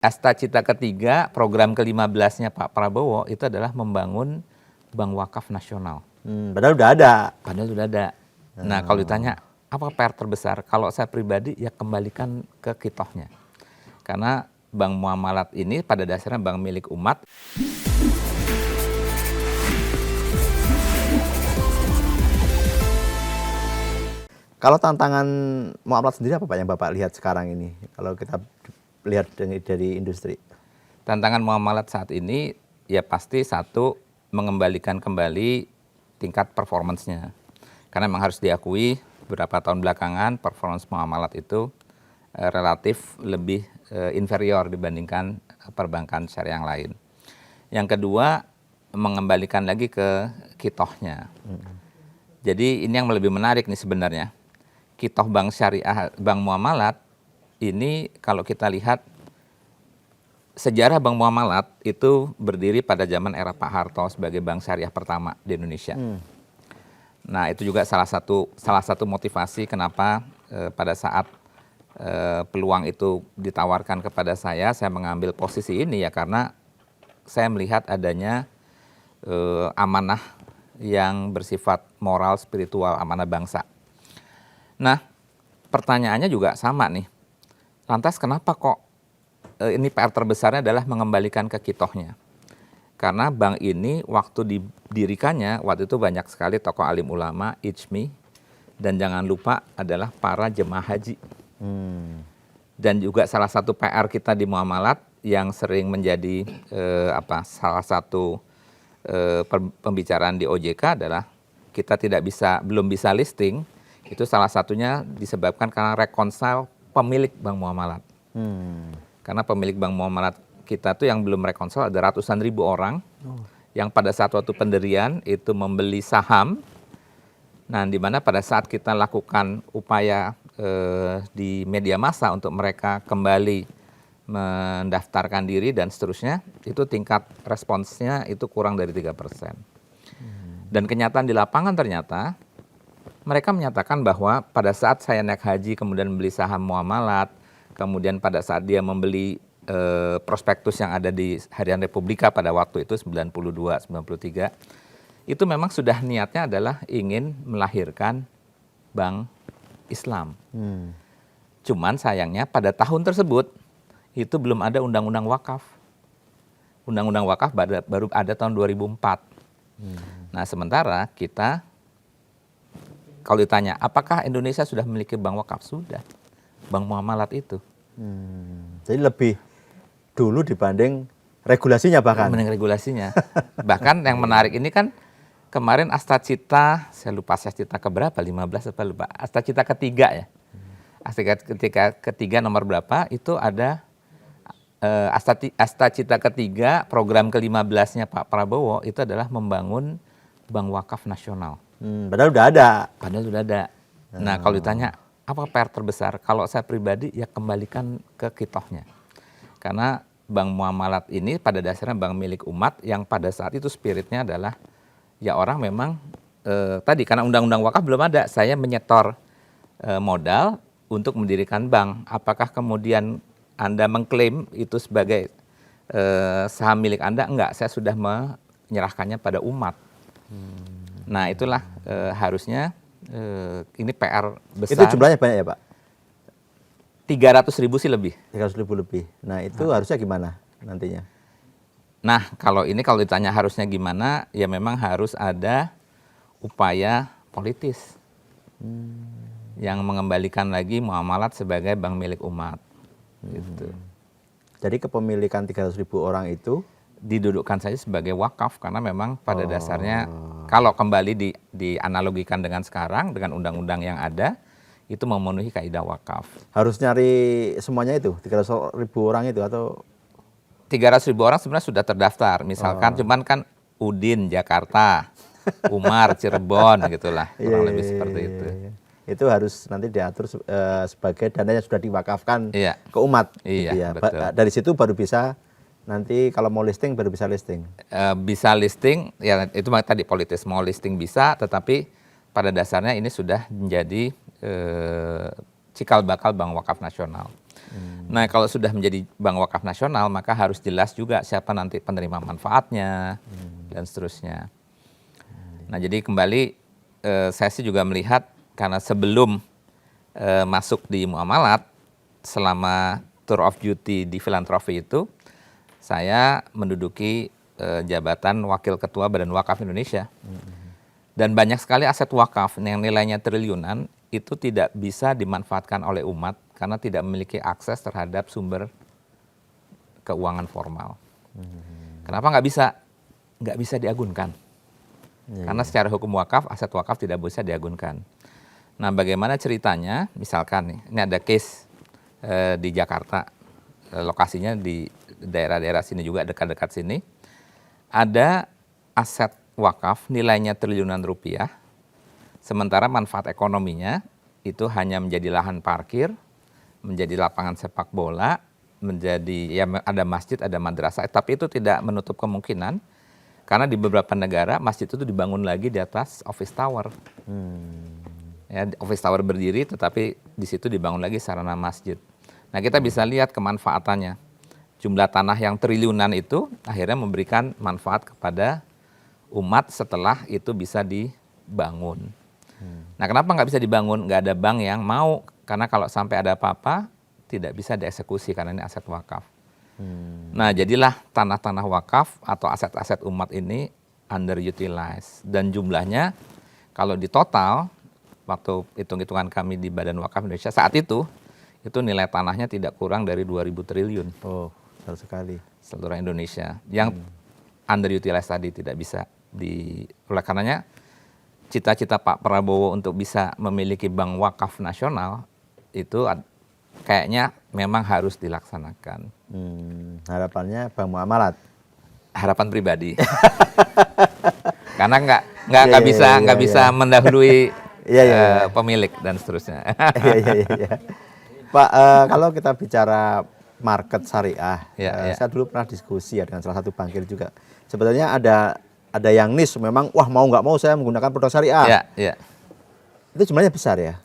Asta Cita ketiga, program ke-15-nya Pak Prabowo itu adalah membangun Bank Wakaf Nasional. Padahal udah ada. Padahal sudah ada. Nah, kalau ditanya apa PR terbesar, kalau saya pribadi ya kembalikan ke kitohnya. Karena Bank Muamalat ini pada dasarnya bank milik umat. Kalau tantangan muamalat sendiri apa Pak yang Bapak lihat sekarang ini? Kalau kita lihat dari industri. Tantangan muamalat saat ini ya pasti satu, mengembalikan kembali tingkat performance-nya. Karena memang harus diakui beberapa tahun belakangan performance muamalat itu relatif lebih inferior dibandingkan perbankan syariah yang lain. Yang kedua, mengembalikan lagi ke kitohnya. Jadi ini yang lebih menarik nih sebenarnya. Kitoh bank syariah, bank muamalat ini kalau kita lihat sejarah bank muamalat itu berdiri pada zaman era Pak Harto sebagai bank syariah pertama di Indonesia. Nah, itu juga salah satu motivasi kenapa pada saat peluang itu ditawarkan kepada saya mengambil posisi ini ya karena saya melihat adanya amanah yang bersifat moral, spiritual, amanah bangsa. Nah, pertanyaannya juga sama nih. Lantas kenapa kok ini PR terbesarnya adalah mengembalikan ke kitohnya? Karena bank ini waktu didirikannya, waktu itu banyak sekali tokoh alim ulama, ijmi, dan jangan lupa adalah para jemaah haji. Dan juga salah satu PR kita di muamalat yang sering menjadi salah satu pembicaraan di OJK adalah kita belum bisa listing. Itu salah satunya disebabkan karena reconcile pemilik bank muamalat. Karena pemilik bank muamalat kita tuh yang belum reconcile ada ratusan ribu orang yang pada saat waktu pendirian itu membeli saham. Nah, di mana pada saat kita lakukan upaya di media massa untuk mereka kembali mendaftarkan diri dan seterusnya, itu tingkat responsnya itu kurang dari 3%. Dan kenyataan di lapangan ternyata mereka menyatakan bahwa pada saat saya naik haji kemudian beli saham muamalat, kemudian pada saat dia membeli prospektus yang ada di Harian Republika pada waktu itu 92, 93, itu memang sudah niatnya adalah ingin melahirkan bank Islam. Cuman sayangnya pada tahun tersebut itu belum ada undang-undang wakaf. Undang-undang wakaf baru ada tahun 2004. Nah, sementara kita kalau ditanya, apakah Indonesia sudah memiliki bank wakaf? Sudah. Bank muamalat itu. Jadi lebih dulu dibanding regulasinya bahkan. Dibanding regulasinya. Bahkan yang menarik ini kan kemarin Asta Cita, saya lupa Asta Cita keberapa, 15 apa lupa. Asta Cita ketiga ya. Asta ketiga nomor berapa, itu ada Asta Cita ketiga, program ke-15-nya Pak Prabowo itu adalah membangun Bank Wakaf Nasional. Padahal udah ada. Padahal sudah ada. Nah, kalau ditanya apa PR terbesar, kalau saya pribadi ya kembalikan ke kitohnya. Karena bank muamalat ini pada dasarnya bank milik umat yang pada saat itu spiritnya adalah ya orang memang tadi karena undang-undang wakaf belum ada, saya menyetor modal untuk mendirikan bank. Apakah kemudian Anda mengklaim itu sebagai saham milik Anda? Enggak, saya sudah menyerahkannya pada umat. Nah, itulah harusnya ini PR besar. Itu jumlahnya banyak ya Pak? 300.000 sih lebih. 300.000 lebih. Nah, itu harusnya gimana nantinya? Nah, kalau ditanya harusnya gimana, ya memang harus ada upaya politis yang mengembalikan lagi muamalat sebagai bank milik umat. Gitu. Jadi kepemilikan 300.000 orang itu didudukkan saja sebagai wakaf karena memang pada dasarnya kalau kembali dianalogikan dengan sekarang dengan undang-undang yang ada itu memenuhi kaidah wakaf. Harus nyari semuanya itu 300.000 orang itu atau 300.000 orang sebenarnya sudah terdaftar misalkan cuman kan Udin Jakarta, Umar Cirebon gitulah kurang lebih seperti itu. Itu harus nanti diatur sebagai dananya sudah diwakafkan ke umat. Iya, gitu ya. betul. Dari situ baru bisa nanti kalau mau listing baru bisa listing. Bisa listing, ya itu tadi politis. Mau listing bisa, tetapi pada dasarnya ini sudah menjadi cikal bakal Bank Wakaf Nasional. Nah, kalau sudah menjadi bank wakaf nasional, maka harus jelas juga siapa nanti penerima manfaatnya dan seterusnya. Nah, jadi kembali saya sih juga melihat karena sebelum masuk di muamalat, selama tour of duty di filantropi itu, saya menduduki jabatan Wakil Ketua Badan Wakaf Indonesia. Dan banyak sekali aset wakaf yang nilainya triliunan itu tidak bisa dimanfaatkan oleh umat karena tidak memiliki akses terhadap sumber keuangan formal. Kenapa nggak bisa? Nggak bisa diagunkan. Karena secara hukum wakaf, aset wakaf tidak bisa diagunkan. Nah, bagaimana ceritanya? Misalkan nih, ini ada case di Jakarta, lokasinya di daerah-daerah sini juga, dekat-dekat sini. Ada aset wakaf nilainya triliunan rupiah, sementara manfaat ekonominya itu hanya menjadi lahan parkir, menjadi lapangan sepak bola, menjadi ya ada masjid, ada madrasah, tapi itu tidak menutup kemungkinan karena di beberapa negara masjid itu dibangun lagi di atas office tower. Ya, office tower berdiri, tetapi di situ dibangun lagi sarana masjid. Nah, kita bisa lihat kemanfaatannya. Jumlah tanah yang triliunan itu akhirnya memberikan manfaat kepada umat setelah itu bisa dibangun. Nah, kenapa nggak bisa dibangun? Nggak ada bank yang mau, karena kalau sampai ada apa-apa tidak bisa dieksekusi karena ini aset wakaf. Nah, jadilah tanah-tanah wakaf atau aset-aset umat ini underutilized, dan jumlahnya kalau di total waktu hitung-hitungan kami di Badan Wakaf Indonesia saat itu nilai tanahnya tidak kurang dari 2.000 triliun. Oh, besar sekali. Seluruh Indonesia yang underutilized tadi tidak bisa oleh karenanya cita-cita Pak Prabowo untuk bisa memiliki bank wakaf nasional itu kayaknya memang harus dilaksanakan. Harapannya bank muamalat. Harapan pribadi. Karena nggak bisa mendahului pemilik dan seterusnya. Iya. Pak, kalau kita bicara market syariah, saya dulu pernah diskusi ya dengan salah satu bankir juga. Sebetulnya ada yang niche, memang wah mau nggak mau saya menggunakan produk syariah. Iya. Itu jumlahnya besar ya?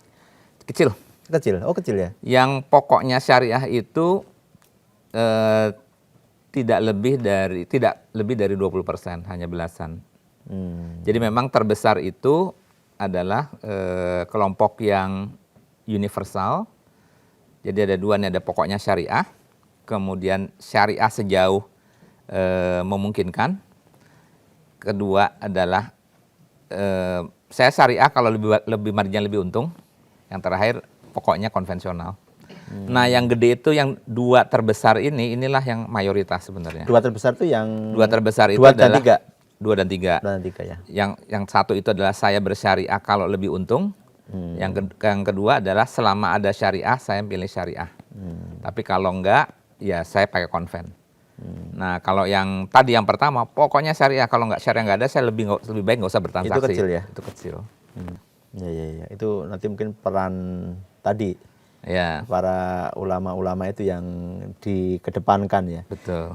Kecil. Kecil, oh kecil ya? Yang pokoknya syariah itu tidak lebih dari 20%, hanya belasan. Jadi memang terbesar itu adalah kelompok yang universal. Jadi ada dua nih, ada pokoknya syariah, kemudian syariah sejauh memungkinkan. Kedua adalah saya syariah kalau lebih margin lebih untung. Yang terakhir pokoknya konvensional. Nah, yang gede itu yang dua terbesar inilah yang mayoritas sebenarnya. Dua terbesar itu yang dua terbesar itu dua adalah dan 3. 2 dan 3. 2 dan 3 ya. Yang satu itu adalah saya bersyariah kalau lebih untung. Yang kedua adalah selama ada syariah saya pilih syariah. Tapi kalau enggak ya saya pakai konven. Nah, kalau yang tadi yang pertama pokoknya syariah, kalau nggak syariah nggak ada, saya lebih baik nggak usah bertransaksi. Itu kecil ya? Itu kecil. Ya. Itu nanti mungkin peran tadi Ya. para ulama-ulama itu yang dikedepankan ya. Betul.